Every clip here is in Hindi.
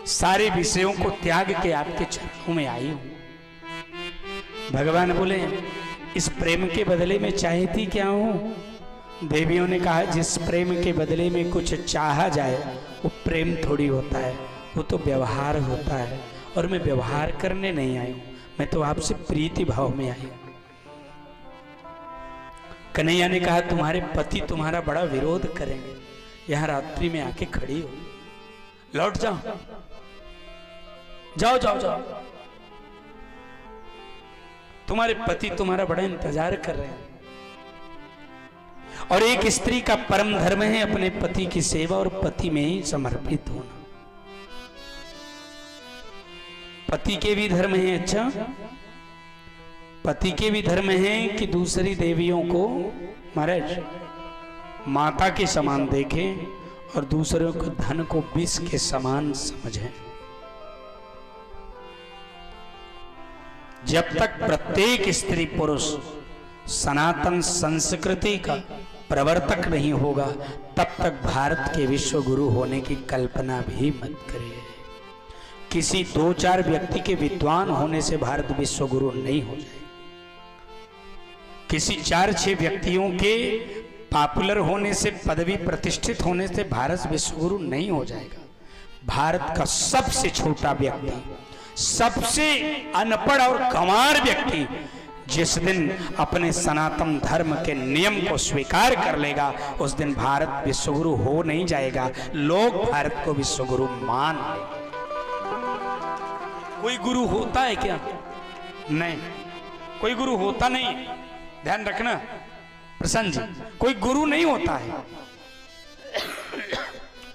सारे विषयों को त्याग के आपके चरणों में आई हूं। भगवान बोले इस प्रेम के बदले में चाहती क्या हूं? देवियों ने कहा जिस प्रेम के बदले में कुछ चाहा जाए वो प्रेम थोड़ी होता है, वो तो व्यवहार होता है। और मैं व्यवहार करने नहीं आई हूं, मैं तो आपसे प्रीति भाव में आई हूं। कन्हैया ने कहा तुम्हारे पति तुम्हारा बड़ा विरोध करेंगे, यहां रात्रि में आके खड़ी हो, लौट जाओ, जाओ जाओ जाओ, तुम्हारे पति तुम्हारा बड़ा इंतजार कर रहे हैं। और एक स्त्री का परम धर्म है अपने पति की सेवा और पति में ही समर्पित होना। पति के भी धर्म है, अच्छा पति के भी धर्म है कि दूसरी देवियों को महाराज माता के समान देखें और दूसरों के धन को विष के समान समझें। जब तक प्रत्येक स्त्री पुरुष सनातन संस्कृति का प्रवर्तक नहीं होगा तब तक भारत के विश्व गुरु होने की कल्पना भी मत करिए। किसी 2-4 व्यक्ति के विद्वान होने से भारत विश्व गुरु नहीं हो जाएगा। किसी 4-6 व्यक्तियों के पॉपुलर होने से, पदवी प्रतिष्ठित होने से भारत विश्व गुरु नहीं हो जाएगा। भारत का सबसे छोटा व्यक्ति, सबसे अनपढ़ और गंवार व्यक्ति जिस दिन अपने सनातन धर्म के नियम को स्वीकार कर लेगा उस दिन भारत विश्वगुरु हो नहीं जाएगा। लोग भारत को विश्वगुरु मान लेंगे। कोई गुरु होता है क्या? नहीं, कोई गुरु होता नहीं। ध्यान रखना प्रसन्न जी, कोई गुरु नहीं होता है,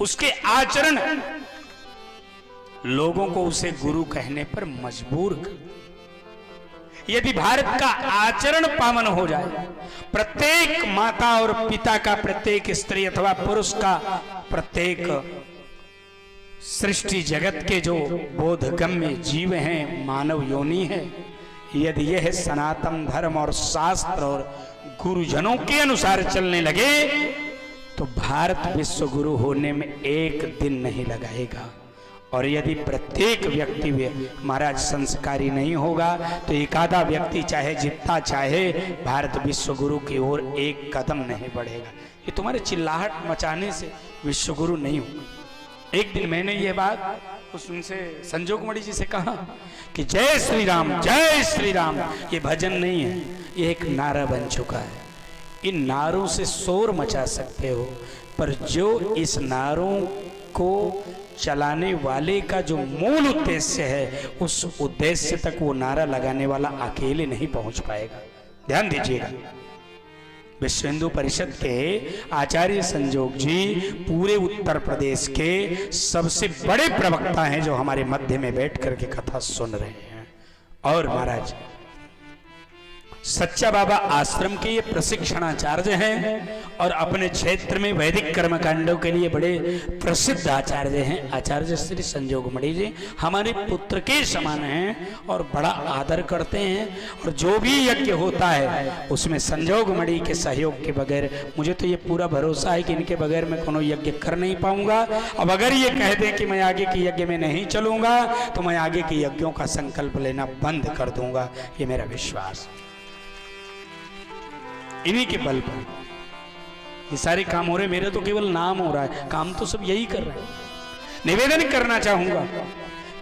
उसके आचरण लोगों को उसे गुरु कहने पर मजबूर कर। यदि भारत का आचरण पावन हो जाए, प्रत्येक माता और पिता का, प्रत्येक स्त्री अथवा पुरुष का, प्रत्येक सृष्टि जगत के जो बोधगम्य जीव हैं, मानव योनि है, यदि यह सनातन धर्म और शास्त्र और गुरुजनों के अनुसार चलने लगे तो भारत विश्व गुरु होने में एक दिन नहीं लगाएगा। और यदि प्रत्येक व्यक्ति महाराज संस्कारी नहीं होगा तो एक आधा व्यक्ति चाहे जितना चाहे भारत विश्व गुरु की ओर एक कदम नहीं बढ़ेगा। ये तुम्हारे चिल्लाहट मचाने से विश्व गुरु नहीं होगा। एक दिन मैंने ये बात उनसे संजोग मणि जी से कहा कि जय श्री राम, जय श्री राम ये भजन नहीं है, ये एक नारा बन चुका है। इन नारों से शोर मचा सकते हो, पर जो इस नारों को चलाने वाले का जो मूल उद्देश्य है उस उद्देश्य तक वो नारा लगाने वाला अकेले नहीं पहुंच पाएगा। ध्यान दीजिएगा, विश्व हिंदू परिषद के आचार्य संजोग जी पूरे उत्तर प्रदेश के सबसे बड़े प्रवक्ता हैं जो हमारे मध्य में बैठ करके कथा सुन रहे हैं। और महाराज सच्चा बाबा आश्रम के ये प्रशिक्षणाचार्य हैं और अपने क्षेत्र में वैदिक कर्मकांडों के लिए बड़े प्रसिद्ध आचार्य हैं। आचार्य श्री संजोग मणि जी हमारे पुत्र के समान हैं और बड़ा आदर करते हैं। और जो भी यज्ञ होता है उसमें संजोग मणि के सहयोग के बगैर, मुझे तो ये पूरा भरोसा है कि इनके बगैर मैं कोनो यज्ञ कर नहीं पाऊंगा। अब अगर ये कह दें कि मैं आगे के यज्ञ में नहीं चलूंगा तो मैं आगे के यज्ञों का संकल्प लेना बंद कर दूंगा। ये मेरा विश्वास। इन्हीं के बल पर ये सारे काम हो रहे, मेरे तो केवल नाम हो रहा है, काम तो सब यही कर रहे हैं। निवेदन करना चाहूंगा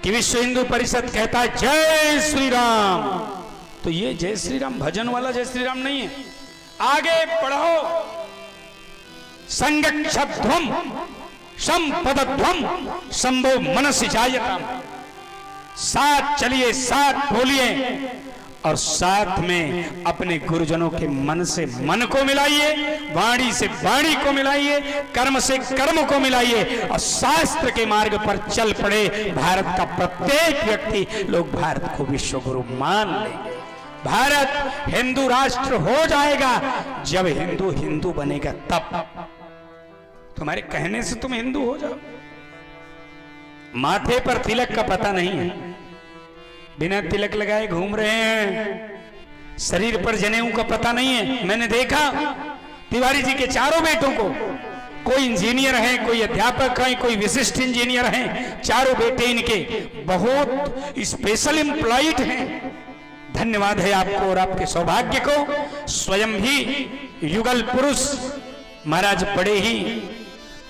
कि विश्व हिंदू परिषद कहता है जय श्री राम, तो ये जय श्री राम भजन वाला जय श्री राम नहीं है। आगे पढ़ो, संगक्षध्वम संपदध्वम संभो मनसि जायताम। साथ चलिए, साथ बोलिए और साथ में अपने गुरुजनों के मन से मन को मिलाइए, वाणी से वाणी को मिलाइए, कर्म से कर्म को मिलाइए और शास्त्र के मार्ग पर चल पड़े। भारत का प्रत्येक व्यक्ति, लोग भारत को विश्व गुरु मान लेंगे। भारत हिंदू राष्ट्र हो जाएगा जब हिंदू हिंदू बनेगा तब। तुम्हारे कहने से तुम हिंदू हो जाओ। माथे पर तिलक का पता नहीं है, बिना तिलक लगाए घूम रहे हैं, शरीर पर जनेऊ का पता नहीं है। मैंने देखा तिवारी जी के चारों बेटों को कोई इंजीनियर हैं, कोई अध्यापक हैं, कोई विशिष्ट इंजीनियर हैं, चारों बेटे इनके बहुत स्पेशल एम्प्लॉयड हैं। धन्यवाद है आपको और आपके सौभाग्य को। स्वयं भी युगल पुरुष महाराज बड़े ही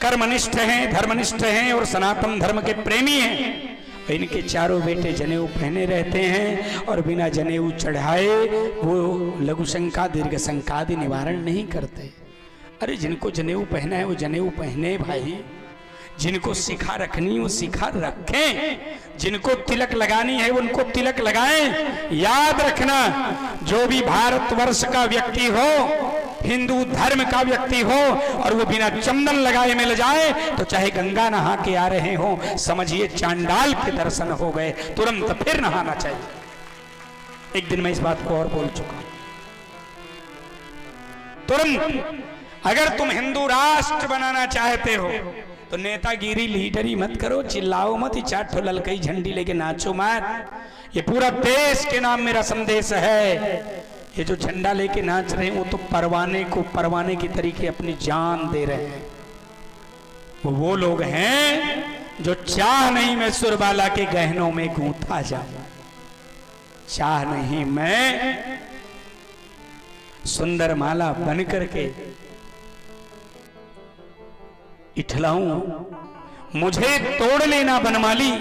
कर्मनिष्ठ हैं, धर्मनिष्ठ हैं और सनातन धर्म के प्रेमी हैं। इनके चारों बेटे जनेऊ पहने रहते हैं और बिना जनेऊ चढ़ाए वो लघु शंका दीर्घ शंका आदि निवारण नहीं करते। अरे जिनको जनेऊ पहना है वो जनेऊ पहने भाई, जिनको शिखा रखनी वो शिखा रखें, जिनको तिलक लगानी है उनको तिलक लगाएं। याद रखना, जो भी भारतवर्ष का व्यक्ति हो, हिंदू धर्म का व्यक्ति हो और वो बिना चंदन लगाए मिल जाए तो चाहे गंगा नहा के आ रहे हो, समझिए चांडाल के दर्शन हो गए, तुरंत फिर नहाना चाहिए। एक दिन मैं इस बात को और बोल चुका। तुरंत अगर तुम हिंदू राष्ट्र बनाना चाहते हो तो नेतागिरी लीडरी मत करो, चिल्लाओ मत, चार ठो ललकई झंडी लेके नाचो मत। ये पूरा देश के नाम मेरा संदेश है। ये जो झंडा लेके नाच रहे हैं वो तो परवाने को परवाने की तरीके अपनी जान दे रहे हैं। वो लोग हैं जो चाह नहीं मैं सुरबाला के गहनों में गूंथा जाऊं, चाह नहीं मैं सुंदर माला बन करके इठलाऊं, मुझे तोड़ लेना बनमाली,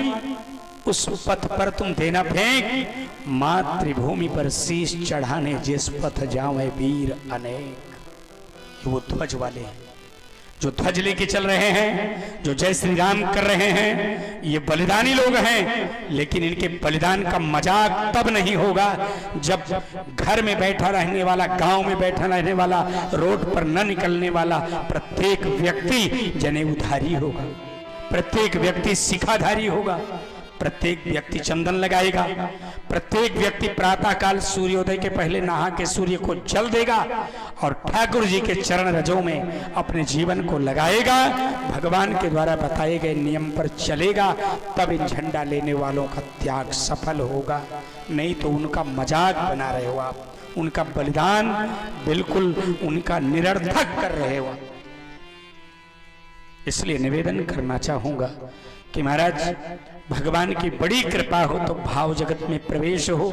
उस पथ पर तुम देना फेंक, मातृभूमि पर शीश चढ़ाने जिस पथ जावे वीर अनेक। वो ध्वज वाले हैं जो ध्वज लेके चल रहे हैं, जो जय श्री राम कर रहे हैं, ये बलिदानी लोग हैं। लेकिन इनके बलिदान का मजाक तब नहीं होगा जब घर में बैठा रहने वाला, गांव में बैठा रहने वाला, रोड पर न निकलने वाला प्रत्येक व्यक्ति जनेऊधारी होगा, प्रत्येक व्यक्ति शिखाधारी होगा, प्रत्येक व्यक्ति चंदन लगाएगा, प्रत्येक व्यक्ति प्रातः काल सूर्योदय के पहले नहा के सूर्य को जल देगा और ठाकुर जी के चरण रजों में अपने जीवन को लगाएगा, भगवान के द्वारा बताए गए नियम पर चलेगा, तब इन झंडा लेने वालों का त्याग सफल होगा। नहीं तो उनका मजाक बना रहे हो आप, उनका बलिदान बिल्कुल उनका निरर्थक कर रहे हो। इसलिए निवेदन करना चाहूंगा कि महाराज भगवान की बड़ी कृपा हो तो भाव जगत में प्रवेश हो।